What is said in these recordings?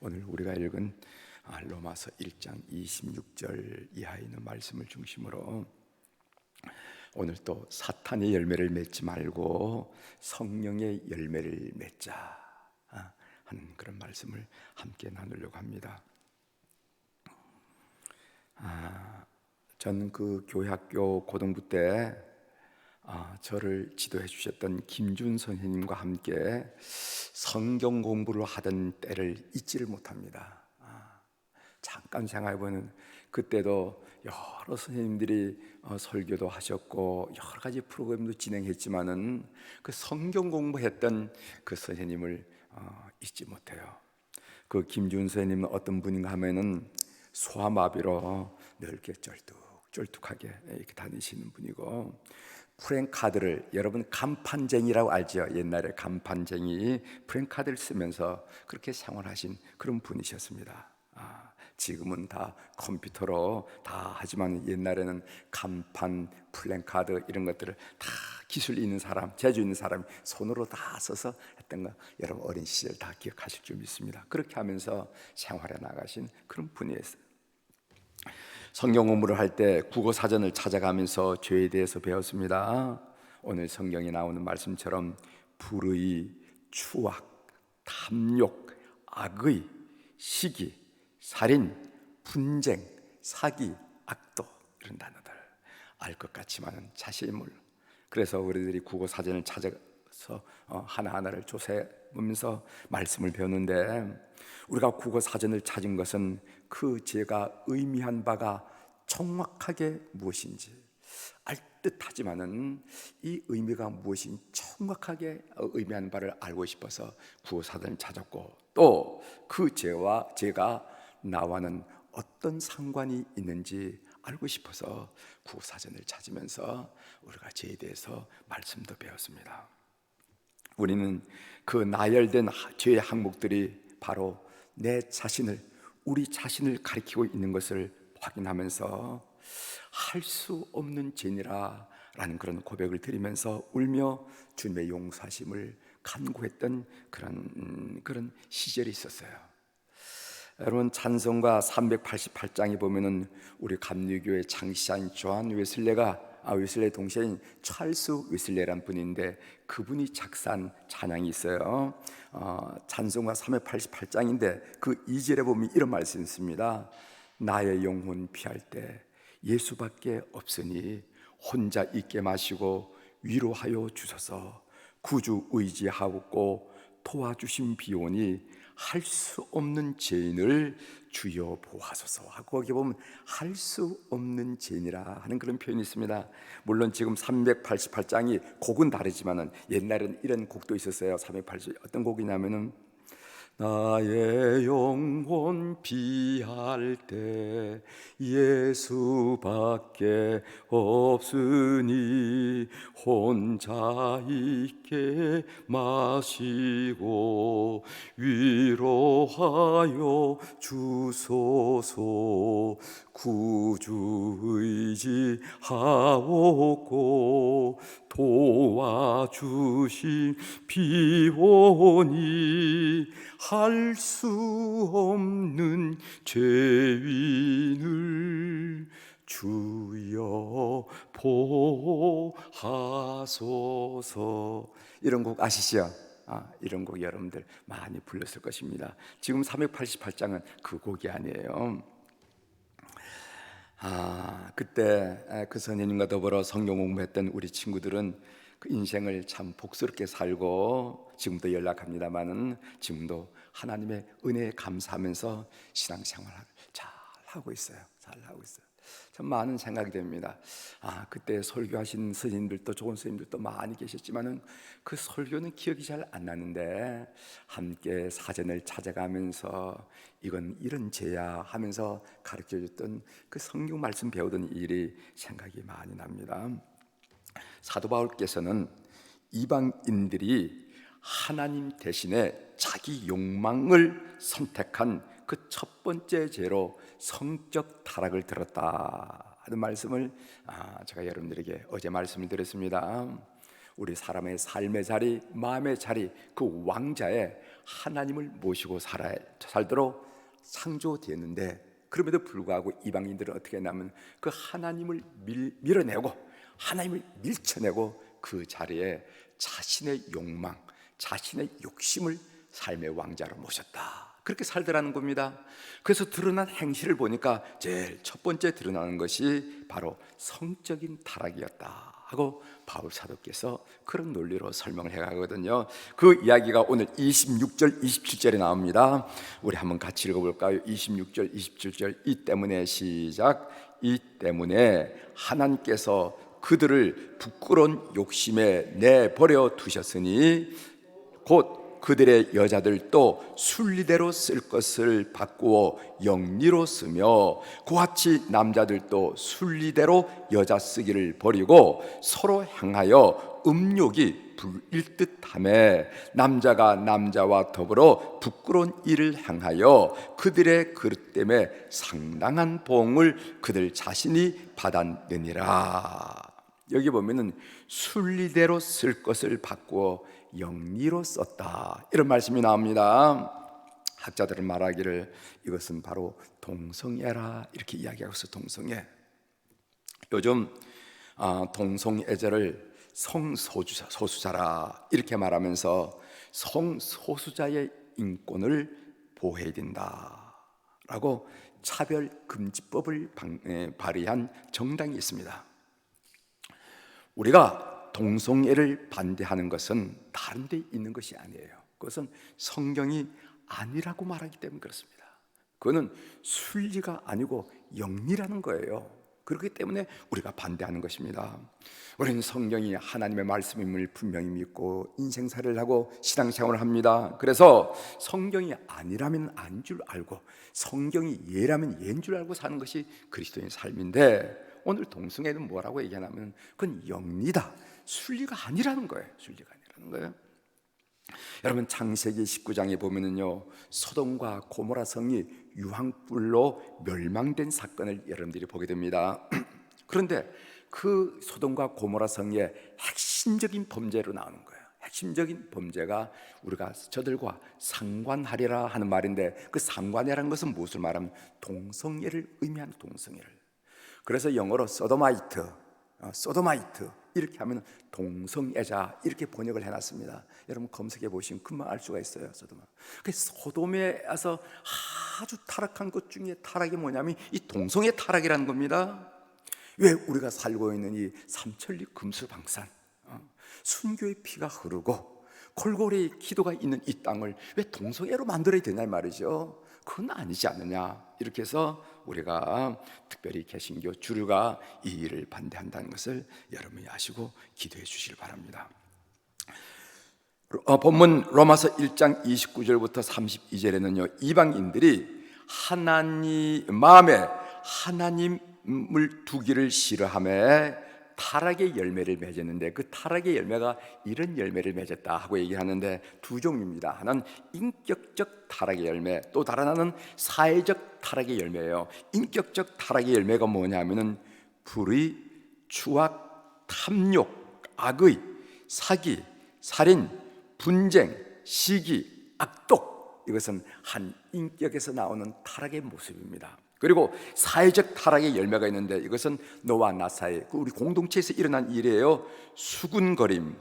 오늘 우리가 읽은 로마서 1장 26절 이하에 있는 말씀을 중심으로 오늘 또 사탄의 열매를 맺지 말고 성령의 열매를 맺자 하는 그런 말씀을 함께 나누려고 합니다. 저는 그 교회학교 고등부 때 저를 지도해 주셨던 김준 선생님과 함께 성경 공부를 하던 때를 잊지를 못합니다. 잠깐 생각해보면 그때도 여러 선생님들이 설교도 하셨고 여러 가지 프로그램도 진행했지만은 그 성경 공부했던 그 선생님을 잊지 못해요. 그 김준 선생님은 어떤 분인가 하면은 소아마비로 늘 이렇게 쩔뚝하게 이렇게 다니시는 분이고, 프랭카드를, 여러분 간판쟁이라고 알죠? 옛날에 간판쟁이 프랭카드를 쓰면서 그렇게 생활하신 그런 분이셨습니다. 지금은 다 컴퓨터로 다 하지만 옛날에는 간판, 플랜카드 이런 것들을 다 기술 있는 사람, 재주 있는 사람이 손으로 다 써서 했던 거 여러분 어린 시절 다 기억하실 줄 믿습니다. 그렇게 하면서 생활해 나가신 그런 분이었어요. 성경 공부를 할 때 국어 사전을 찾아가면서 죄에 대해서 배웠습니다. 오늘 성경에 나오는 말씀처럼 불의, 추악, 탐욕, 악의, 시기, 살인, 분쟁, 사기, 악도, 이런 단어들 알 것 같지만은 자세히 몰라. 그래서 우리들이 국어 사전을 찾아서 하나하나를 조사해 보면서 말씀을 배웠는데, 우리가 국어 사전을 찾은 것은 그 죄가 의미한 바가 정확하게 무엇인지 알 듯하지만은 이 의미가 무엇인지 정확하게 의미하는 바를 알고 싶어서 국어 사전을 찾았고, 또 그 죄와 죄가 나와는 어떤 상관이 있는지 알고 싶어서 국어 사전을 찾으면서 우리가 죄에 대해서 말씀도 배웠습니다. 우리는 그 나열된 죄의 항목들이 바로 내 자신을, 우리 자신을 가리키고 있는 것을 확인하면서 할 수 없는 죄니라 라는 그런 고백을 드리면서 울며 주님의 용서하심을 간구했던 그런 시절이 있었어요. 여러분, 찬송가 388장에 보면은 우리 감리교회 창시자인 조한 웨슬레의 동생인 찰스 웨슬레라는 분인데 그분이 작사한 찬양이 있어요. 찬송가 388장인데 그 2절에 보면 이런 말씀이 있습니다. 나의 영혼 피할 때 예수밖에 없으니 혼자 있게 마시고 위로하여 주소서. 구주 의지하고 도와주신 비오니 할 수 없는 죄인을 주여 보호하소서 하고, 거기 보면 할 수 없는 죄인이라 하는 그런 표현이 있습니다. 물론 지금 388장이 곡은 다르지만은 옛날에는 이런 곡도 있었어요. 388 어떤 곡이냐면은 나의 영혼 피할 때 예수밖에 없으니 혼자 있게 마시고 위로하여 주소서. 구주 의지하옵고 도와주신 비오니 할 수 없는 죄인을 주여 보호하소서. 이런 곡 아시죠? 이런 곡 여러분들 많이 불렀을 것입니다. 지금 388장은 그 곡이 아니에요. 그때 그 선생님과 더불어 성경 공부했던 우리 친구들은 그 인생을 참 복스럽게 살고 지금도 연락합니다만은 지금도 하나님의 은혜에 감사하면서 신앙생활을 잘 하고 있어요. 참 많은 생각이 됩니다. 그때 설교하신 스님들도 좋은 스님들도 많이 계셨지만은 그 설교는 기억이 잘 안 나는데 함께 사전을 찾아가면서 이건 이런 죄야 하면서 가르쳐줬던 그 성경 말씀 배우던 일이 생각이 많이 납니다. 사도 바울께서는 이방인들이 하나님 대신에 자기 욕망을 선택한 그 첫 번째 죄로 성적 타락을 들었다 하는 말씀을 제가 여러분들에게 어제 말씀을 드렸습니다. 우리 사람의 삶의 자리, 마음의 자리, 그 왕자에 하나님을 모시고 살도록 창조되었는데, 그럼에도 불구하고 이방인들은 어떻게 했냐면 그 하나님을 밀어내고 하나님을 밀쳐내고 그 자리에 자신의 욕망, 자신의 욕심을 삶의 왕자로 모셨다, 그렇게 살더라는 겁니다. 그래서 드러난 행실을 보니까 제일 첫 번째 드러나는 것이 바로 성적인 타락이었다 하고 바울 사도께서 그런 논리로 설명을 해가거든요. 그 이야기가 오늘 26절 27절에 나옵니다. 우리 한번 같이 읽어볼까요? 26절 27절. 이 때문에 시작. 이 때문에 하나님께서 그들을 부끄러운 욕심에 내버려 두셨으니 곧 그들의 여자들도 순리대로 쓸 것을 바꾸어 영리로 쓰며 그같이 남자들도 순리대로 여자 쓰기를 버리고 서로 향하여 음욕이 불일 듯하며 남자가 남자와 더불어 부끄러운 일을 향하여 그들의 그릇 때문에 상당한 보응을 그들 자신이 받았느니라. 여기 보면은 순리대로 쓸 것을 바꾸어 영리로 썼다, 이런 말씀이 나옵니다. 학자들은 말하기를 이것은 바로 동성애라 이렇게 이야기하고 있어요. 동성애. 요즘 동성애자를 성소수자라 이렇게 말하면서 성소수자의 인권을 보호해야 된다라고 차별금지법을 발의한 정당이 있습니다. 우리가 동성애를 반대하는 것은 다른 데 있는 것이 아니에요. 그것은 성경이 아니라고 말하기 때문에 그렇습니다. 그거는 순리가 아니고 영리라는 거예요. 그렇기 때문에 우리가 반대하는 것입니다. 우리는 성경이 하나님의 말씀임을 분명히 믿고 인생살이를 하고 신앙생활을 합니다. 그래서 성경이 아니라면 아닌 줄 알고 성경이 예라면 예인 줄 알고 사는 것이 그리스도인의 삶인데, 오늘 동성애는 뭐라고 얘기하냐면 그건 영리다, 순리가 아니라는 거예요. 순리가 아니라는 거예요. 여러분 창세기 19장에 보면은요, 소돔과 고모라 성이 유황불로 멸망된 사건을 여러분들이 보게 됩니다. 그런데 그 소돔과 고모라 성의 핵심적인 범죄로 나오는 거예요. 핵심적인 범죄가 우리가 저들과 상관하리라 하는 말인데, 그 상관이라는 것은 무엇을 말하면 동성애를 의미하는 동성애를. 그래서 영어로 소도마이트 이렇게 하면 동성애자 이렇게 번역을 해놨습니다. 여러분 검색해 보시면 금방 알 수가 있어요. 소돔에 와서 아주 타락한 것 중에 타락이 뭐냐면 이 동성애 타락이라는 겁니다. 왜 우리가 살고 있는 이 삼천리 금수방산, 순교의 피가 흐르고 골고루의 기도가 있는 이 땅을 왜 동성애로 만들어야 되냐 말이죠. 그건 아니지 않느냐. 이렇게 해서 우리가 특별히 개신교 주류가 이 일을 반대한다는 것을 여러분이 아시고 기도해 주시길 바랍니다. 본문 로마서 1장 29절부터 32절에는요, 이방인들이 마음에 하나님을 두기를 싫어하며 타락의 열매를 맺었는데, 그 타락의 열매가 이런 열매를 맺었다 하고 얘기하는데 두 종류입니다. 하나는 인격적 타락의 열매, 또 다른 하나는 사회적 타락의 열매예요. 인격적 타락의 열매가 뭐냐면은 불의, 추악, 탐욕, 악의, 사기, 살인, 분쟁, 시기, 악독, 이것은 한 인격에서 나오는 타락의 모습입니다. 그리고 사회적 타락의 열매가 있는데 이것은 너와 나 사이, 우리 공동체에서 일어난 일이에요. 수군거림,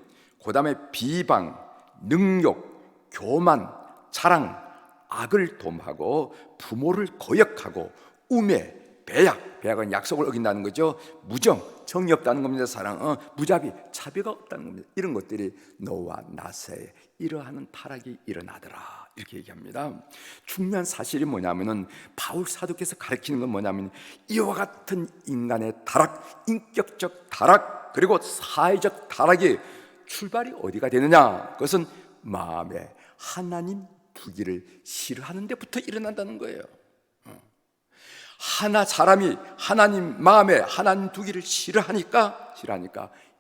그 다음에 비방, 능욕, 교만, 자랑, 악을 도모하고 부모를 거역하고 우매, 배약은 약속을 어긴다는 거죠. 무정, 정이 없다는 겁니다. 사랑, 무자비, 자비가 없다는 겁니다. 이런 것들이 너와 나 사이에 이러한 타락이 일어나더라 이렇게 얘기합니다. 중요한 사실이 뭐냐면은 바울 사도께서 가르치는 건 뭐냐면 이와 같은 인간의 타락, 인격적 타락, 그리고 사회적 타락이 출발이 어디가 되느냐? 그것은 마음에 하나님 두기를 싫어하는 데부터 일어난다는 거예요. 사람이 하나님 마음에 하나님 두기를 싫어하니까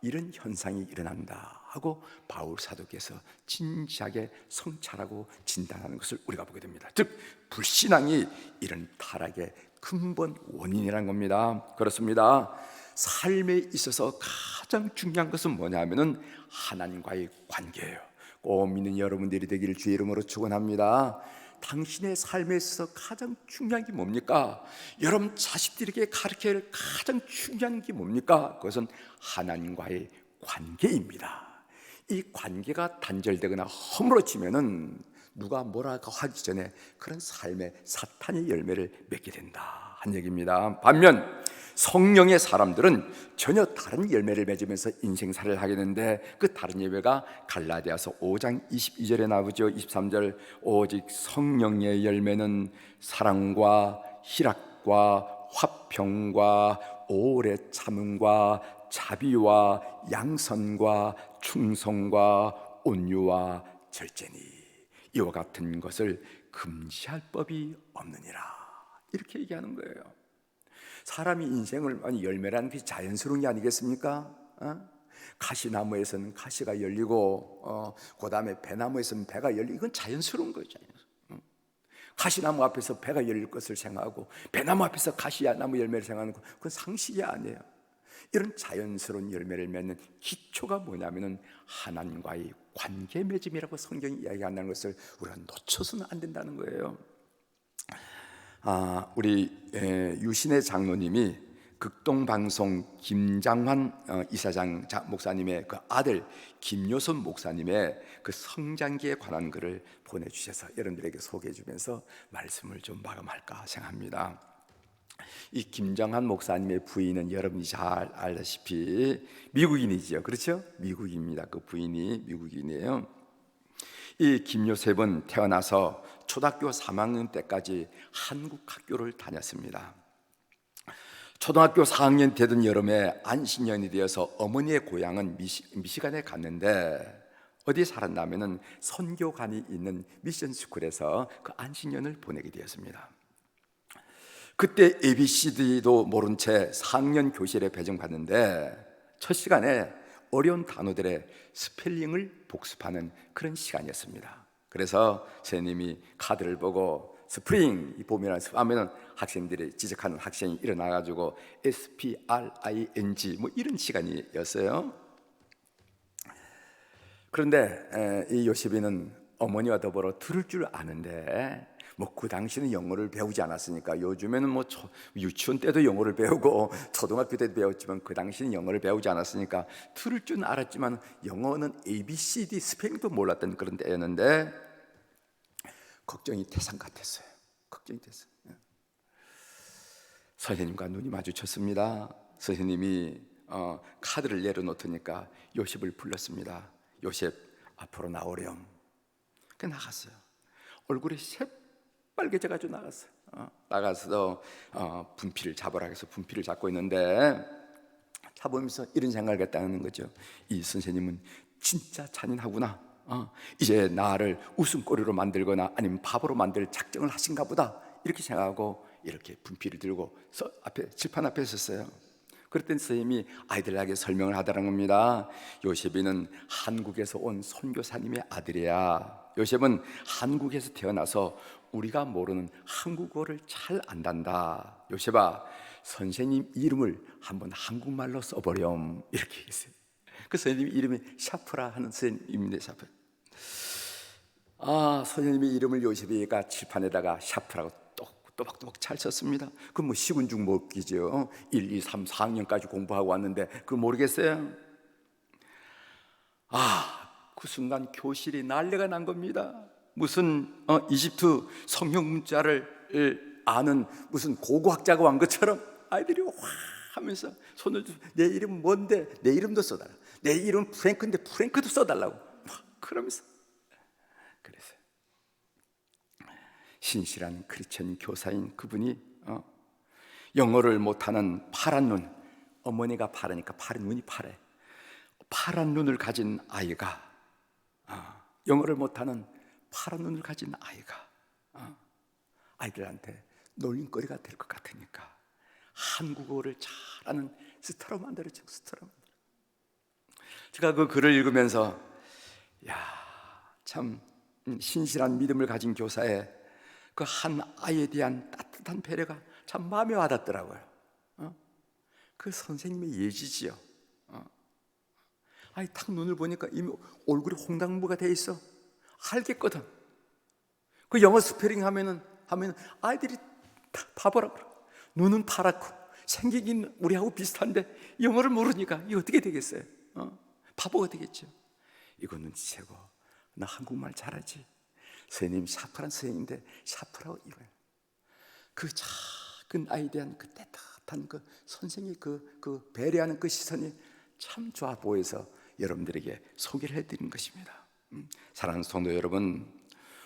이런 현상이 일어난다 하고 바울 사도께서 진지하게 성찰하고 진단하는 것을 우리가 보게 됩니다. 즉 불신앙이 이런 타락의 근본 원인이라는 겁니다. 그렇습니다. 삶에 있어서 가장 중요한 것은 뭐냐면은 하나님과의 관계예요. 꼭 믿는 여러분들이 되기를 주의 이름으로 축원합니다. 당신의 삶에 있어서 가장 중요한 게 뭡니까? 여러분 자식들에게 가르쳐야 할 가장 중요한 게 뭡니까? 그것은 하나님과의 관계입니다. 이 관계가 단절되거나 허물어지면은 누가 뭐라고 하기 전에 그런 삶의 사탄의 열매를 맺게 된다 한 얘기입니다. 반면 성령의 사람들은 전혀 다른 열매를 맺으면서 인생살이를 하게 되는데, 그 다른 열매가 갈라디아서 5장 22절에 나오죠. 23절, 오직 성령의 열매는 사랑과 희락과 화평과 오래 참음과 자비와 양선과 충성과 온유와 절제니 이와 같은 것을 금지할 법이 없느니라, 이렇게 얘기하는 거예요. 사람이 인생을 많이 열매라는 게 자연스러운 게 아니겠습니까? 가시나무에서는 가시가 열리고 그 다음에 배나무에서는 배가 열리고, 이건 자연스러운 거죠. 가시나무 앞에서 배가 열릴 것을 생각하고 배나무 앞에서 가시나무 열매를 생각하는 거, 그건 상식이 아니에요. 이런 자연스러운 열매를 맺는 기초가 뭐냐면은 하나님과의 관계 맺음이라고 성경이 이야기한다는 것을 우리가 놓쳐서는 안 된다는 거예요. 우리 유신의 장로님이 극동방송 김장환 이사장 목사님의 그 아들 김요선 목사님의 그 성장기에 관한 글을 보내주셔서 여러분들에게 소개해주면서 말씀을 좀 마감할까 생각합니다. 이 김정한 목사님의 부인은 여러분이 잘 알다시피 미국인이죠, 그렇죠? 미국입니다. 그 부인이 미국인이에요. 이 김요셉은 태어나서 초등학교 3학년 때까지 한국 학교를 다녔습니다. 초등학교 4학년 되던 여름에 안식년이 되어서 어머니의 고향은 미시간에 갔는데, 어디에 살았냐면은 선교관이 있는 미션스쿨에서 그 안식년을 보내게 되었습니다. 그때 ABCD도 모른 채 4학년 교실에 배정받는데 첫 시간에 어려운 단어들의 스펠링을 복습하는 그런 시간이었습니다. 그래서 선생님이 카드를 보고 스프링 보면 하면은 학생들이 지적하는 학생이 일어나가지고 SPRING 뭐 이런 시간이었어요. 그런데 이 요셉이는 어머니와 더불어 들을 줄 아는데 뭐 그 당시는 영어를 배우지 않았으니까, 요즘에는 뭐 유치원 때도 영어를 배우고 초등학교 때도 배웠지만 그 당시는 영어를 배우지 않았으니까 들을 줄 알았지만 영어는 ABCD 스펠링도 몰랐던 그런 때였는데 걱정이 태산 같았어요. 걱정이 됐어요. 선생님과 눈이 마주쳤습니다. 선생님이 카드를 내려놓더니까 요셉을 불렀습니다. 요셉, 앞으로 나오렴. 그 나갔어요. 얼굴이 새빨개져가지고 나갔어요. 나가서 분필을 잡으라 해서 분필을 잡고 있는데, 잡으면서 이런 생각을 했다는 거죠. 이 선생님은 진짜 잔인하구나. 이제 나를 웃음거리로 만들거나 아니면 바보로 만들 작정을 하신가 보다, 이렇게 생각하고 이렇게 분필을 들고 칠판 앞에 섰어요. 그랬더니 선생님이 아이들에게 설명을 하더라는 겁니다. 요셉이는 한국에서 온 선교사님의 아들이야. 요셉은 한국에서 태어나서 우리가 모르는 한국어를 잘 안단다. 요셉아, 선생님 이름을 한번 한국말로 써보렴, 이렇게 했어요. 그 선생님 이름이 샤프라 하는 선생님인데, 샤프. 선생님의 이름을 요셉이가 칠판에다가 샤프라고 또박또박 잘 썼습니다. 그 뭐 식은 죽 먹기죠. 1, 2, 3, 4학년까지 공부하고 왔는데 그걸 모르겠어요? 그 순간 교실이 난리가 난 겁니다. 무슨 이집트 성형 문자를 아는 무슨 고고학자가 온 것처럼 아이들이 와 하면서 손을 내 이름 뭔데? 내 이름도 써달라. 내 이름 프랭크인데 프랭크도 써달라고 막 그러면서 그랬어요. 신실한 크리스천 교사인 그분이 영어를 못하는 파란 눈, 어머니가 파라니까 파란 눈이 파래. 파란 눈을 가진 아이가, 영어를 못하는 파란 눈을 가진 아이가 아이들한테 놀림거리가 될 것 같으니까 한국어를 잘하는 스타로 만들었죠. 스타로 만들어. 제가 그 글을 읽으면서 참 신실한 믿음을 가진 교사의 그 한 아이에 대한 따뜻한 배려가 참 마음에 와닿더라고요. 그 선생님의 예지지요. 아니 딱 눈을 보니까 이미 얼굴이 홍당무가 돼 있어. 알겠거든. 그 영어 스페링 하면은 아이들이 다 바보라고 그래. 눈은 파랗고 생기긴 우리하고 비슷한데 영어를 모르니까 이거 어떻게 되겠어요? 바보가 되겠죠. 이거 눈치채고 나 한국말 잘하지. 선생님 샤프란 선생님인데 샤프라고 이거예요. 그 작은 아이에 대한 그 따뜻한 그 선생의 그 배려하는 그 시선이 참 좋아 보여서 여러분들에게 소개를 해드리는 것입니다. 사랑하는 성도 여러분,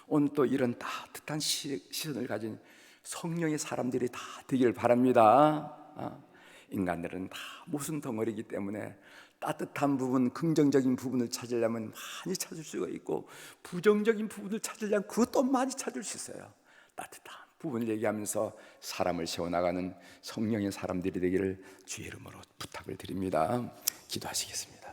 오늘 또 이런 따뜻한 시선을 가진 성령의 사람들이 다 되기를 바랍니다. 인간들은 다 모순 덩어리이기 때문에 따뜻한 부분, 긍정적인 부분을 찾으려면 많이 찾을 수가 있고, 부정적인 부분을 찾으려면 그것도 많이 찾을 수 있어요. 따뜻한 부분을 얘기하면서 사람을 세워나가는 성령의 사람들이 되기를 주의 이름으로 부탁을 드립니다. 기도하시겠습니다.